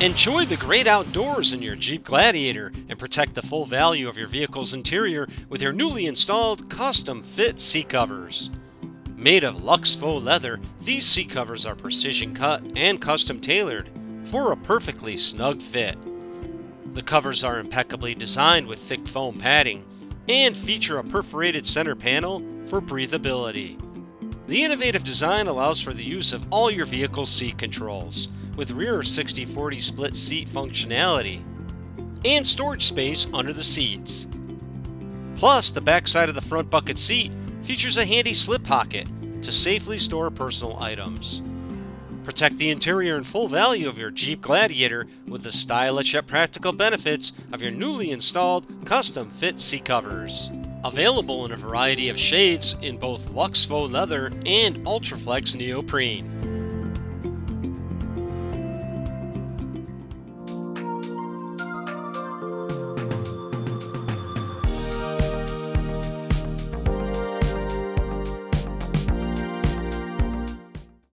Enjoy the great outdoors in your Jeep Gladiator and protect the full value of your vehicle's interior with your newly installed custom-fit seat covers. Made of luxe faux leather, these seat covers are precision cut and custom tailored for a perfectly snug fit. The covers are impeccably designed with thick foam padding and feature a perforated center panel for breathability. The innovative design allows for the use of all your vehicle's seat controls, with rear 60/40 split seat functionality and storage space under the seats. Plus, the backside of the front bucket seat features a handy slip pocket to safely store personal items. Protect the interior and full value of your Jeep Gladiator with the stylish yet practical benefits of your newly installed custom-fit seat covers. Available in a variety of shades in both luxe faux leather and ultraflex neoprene.